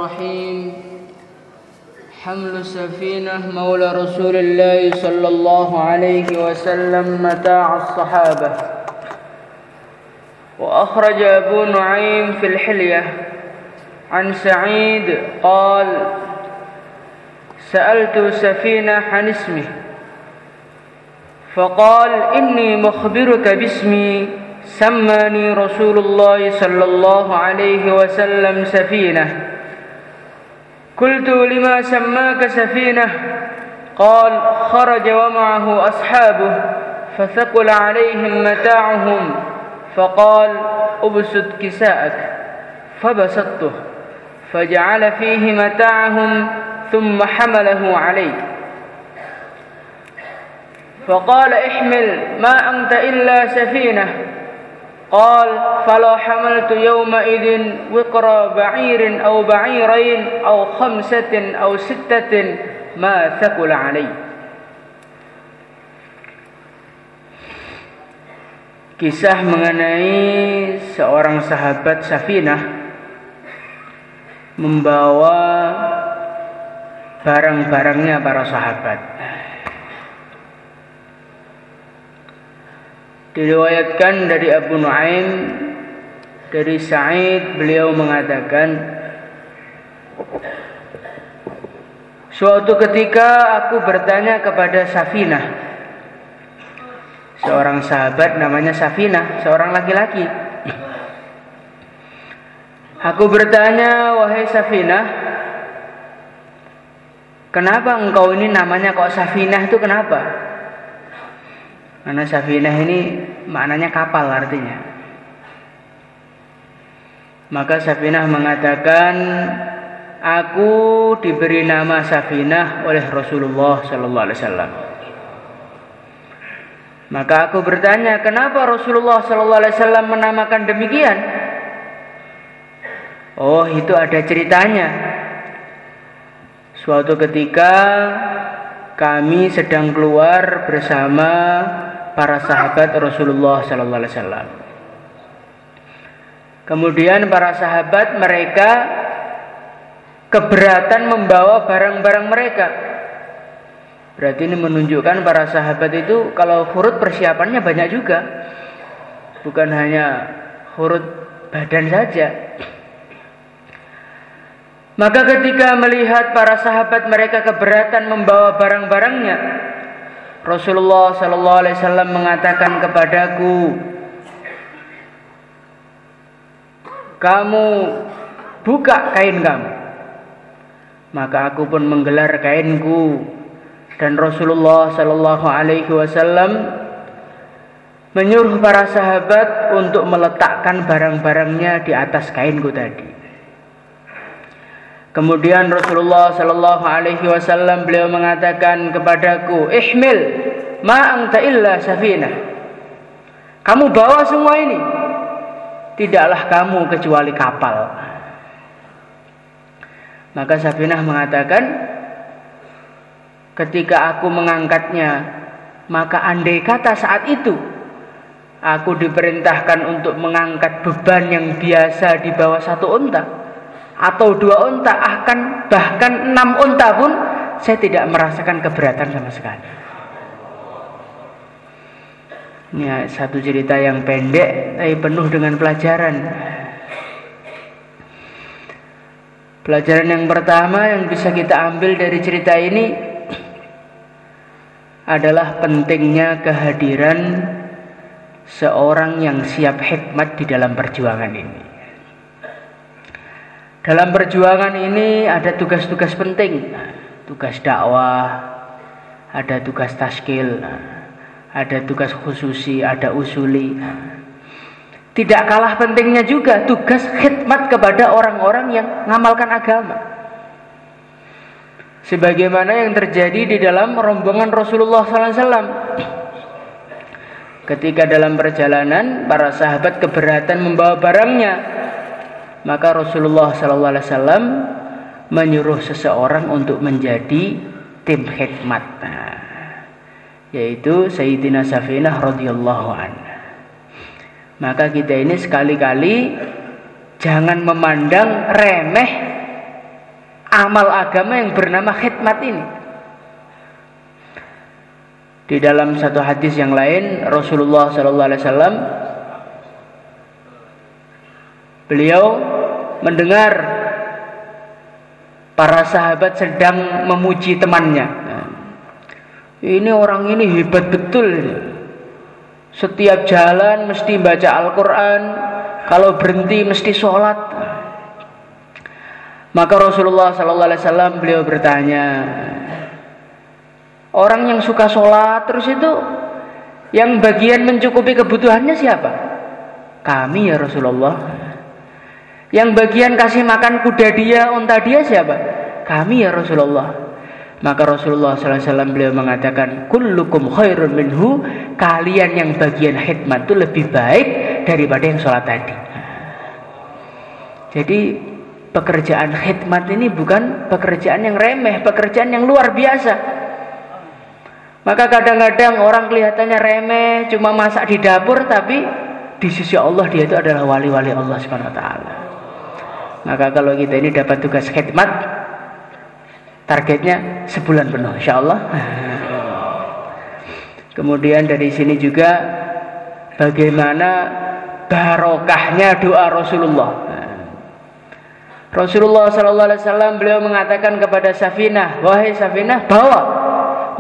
الرحيم. حمل السفينة مولى رسول الله صلى الله عليه وسلم متاع الصحابة. وأخرج أبو نعيم في الحلية عن سعيد قال: سألت سفينة عن اسمه فقال: إني مخبرك باسمي، سماني رسول الله صلى الله عليه وسلم سفينة. قلت: لما سماك سفينة؟ قال: خرج ومعه أصحابه فثقل عليهم متاعهم فقال: أبسط كساءك، فبسطته فجعل فيه متاعهم ثم حمله عليه فقال: احمل ما أنت إلا سفينة. قال: فلو حملت يومئذ وقر بعير أو بعيرين أو 5 أو 6 ما ثقل علي. Kisah mengenai seorang sahabat Safinah membawa barang-barangnya para sahabat. Diriwayatkan dari Abu Nuaim dari Sa'id, beliau mengatakan, suatu ketika aku bertanya kepada Safinah, seorang sahabat namanya Safinah, seorang laki-laki. Aku bertanya, wahai Safinah, kenapa engkau ini namanya kok Safinah, itu kenapa? Karena Safinah ini maknanya kapal artinya. Maka Safinah mengatakan, aku diberi nama Safinah oleh Rasulullah sallallahu alaihi wasallam. Maka aku bertanya, kenapa Rasulullah sallallahu alaihi wasallam menamakan demikian? Oh, itu ada ceritanya. Suatu ketika kami sedang keluar bersama para sahabat Rasulullah sallallahu alaihi wasallam. Kemudian para sahabat mereka keberatan membawa barang-barang mereka. Berarti ini menunjukkan para sahabat itu kalau khurut persiapannya banyak juga. Bukan hanya khurut badan saja. Maka ketika melihat para sahabat mereka keberatan membawa barang-barangnya, Rasulullah sallallahu alaihi wasallam mengatakan kepadaku, kamu buka kain kamu. Maka aku pun menggelar kainku, dan Rasulullah sallallahu alaihi wasallam menyuruh para sahabat untuk meletakkan barang-barangnya di atas kainku tadi. Kemudian Rasulullah sallallahu alaihi wasallam beliau mengatakan kepadaku, ihmil ma anta illa safinah. Kamu bawa semua ini, tidaklah kamu kecuali kapal. Maka Safinah mengatakan, ketika aku mengangkatnya, maka andai kata saat itu aku diperintahkan untuk mengangkat beban yang biasa di bawah 1 unta atau 2 unta, bahkan 6 unta pun saya tidak merasakan keberatan sama sekali. Ini satu cerita yang pendek tapi penuh dengan pelajaran. Pelajaran yang pertama yang bisa kita ambil dari cerita ini adalah pentingnya kehadiran seorang yang siap hikmat di dalam perjuangan ini. Dalam perjuangan ini ada tugas-tugas penting, tugas dakwah, ada tugas taskil, ada tugas khususi, ada usuli. Tidak kalah pentingnya juga tugas khidmat kepada orang-orang yang mengamalkan agama. Sebagaimana yang terjadi di dalam rombongan Rasulullah SAW. Ketika dalam perjalanan para sahabat keberatan membawa barangnya, maka Rasulullah SAW menyuruh seseorang untuk menjadi tim khidmat, yaitu Sayyidina Safinah radhiyallahu anha. Maka kita ini sekali-kali jangan memandang remeh amal agama yang bernama khidmat ini. Di dalam satu hadis yang lain, Rasulullah sallallahu alaihi wasallam beliau mendengar para sahabat sedang memuji temannya. Ini orang ini hebat betul. Setiap jalan mesti baca Al-Quran, kalau berhenti mesti sholat. Maka Rasulullah SAW beliau bertanya, orang yang suka sholat terus itu yang bagian mencukupi kebutuhannya siapa? Kami ya Rasulullah. Yang bagian kasih makan kuda dia, unta dia siapa? Kami ya Rasulullah. Maka Rasulullah SAW beliau mengatakan, kullukum khairun minhu, kalian yang bagian khidmat itu lebih baik daripada yang sholat tadi. Jadi pekerjaan khidmat ini bukan pekerjaan yang remeh, pekerjaan yang luar biasa. Maka kadang-kadang orang kelihatannya remeh, cuma masak di dapur, tapi di sisi Allah dia itu adalah wali-wali Allah Subhanahu wa taala. Maka kalau kita ini dapat tugas khidmat, targetnya sebulan penuh insyaallah. Kemudian dari sini juga bagaimana barokahnya doa Rasulullah. Rasulullah sallallahu alaihi wasallam beliau mengatakan kepada Safinah, wahai Safinah, bawa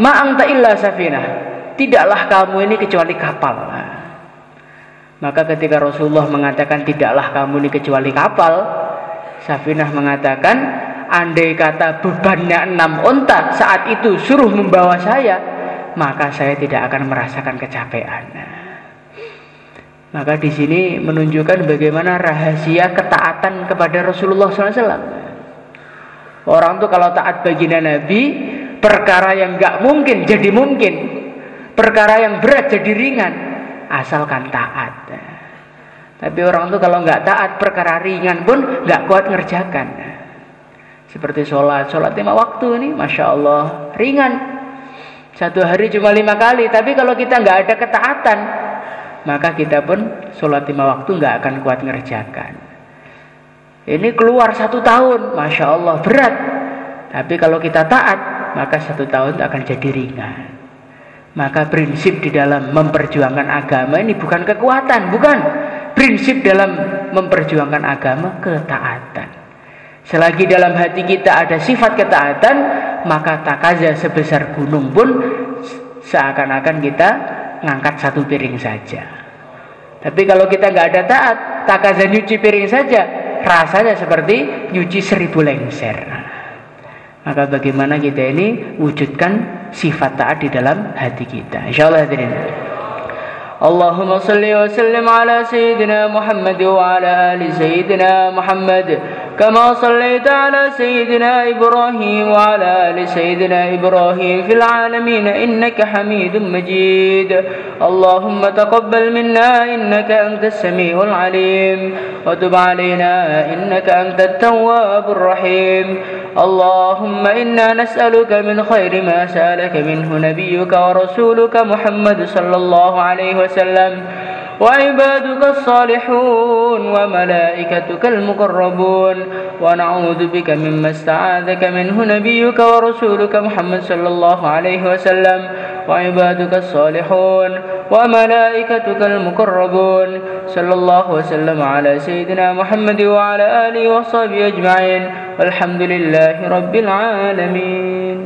ma anta illa Safinah, tidaklah kamu ini kecuali kapal. Maka ketika Rasulullah mengatakan tidaklah kamu ini kecuali kapal, Safinah mengatakan, andai kata bebannya 6 unta saat itu suruh membawa saya, maka saya tidak akan merasakan kecapean. Maka di sini menunjukkan bagaimana rahasia ketaatan kepada Rasulullah SAW. Orang tuh kalau taat baginda Nabi, perkara yang gak mungkin jadi mungkin, perkara yang berat jadi ringan, asalkan taat. Tapi orang tuh kalau gak taat, perkara ringan pun gak kuat ngerjakan. Seperti sholat 5 waktu ini, Masya Allah, ringan. 1 hari cuma 5 kali. Tapi kalau kita nggak ada ketaatan, maka kita pun sholat 5 waktu nggak akan kuat ngerjakan. Ini keluar 1 tahun, Masya Allah, berat. Tapi kalau kita taat, maka 1 tahun akan jadi ringan. Maka prinsip di dalam memperjuangkan agama ini bukan kekuatan, bukan. Prinsip dalam memperjuangkan agama, ketaatan. Selagi dalam hati kita ada sifat ketaatan, maka takaza sebesar gunung pun seakan-akan kita ngangkat 1 piring saja. Tapi kalau kita nggak ada taat, takaza nyuci piring saja, rasanya seperti nyuci 1000 lengser. Maka bagaimana kita ini wujudkan sifat taat di dalam hati kita. Insyaallah hadirin. Allahumma salli wa sallim ala Sayyidina Muhammad wa ala ali Sayyidina Muhammad kama sallaita ala Sayyidina Ibrahim wa ala ali Sayyidina Ibrahim fil alamin innaka Hamidum Majid. Allahumma taqabbal minna innaka antas samiul alim wa tub alaina innaka antat tawwabur rahim. Allahumma inna nas'aluka min khairi ma sa'alaka minhu nabiyyuka wa rasuluka Muhammad sallallahu alaihi wasallam وعبادك الصالحون وملائكتك المقربون ونعوذ بك مما استعاذك منه نبيك ورسولك محمد صلى الله عليه وسلم وعبادك الصالحون وملائكتك المقربون صلى الله وسلم على سيدنا محمد وعلى آله وصحبه أجمعين والحمد لله رب العالمين.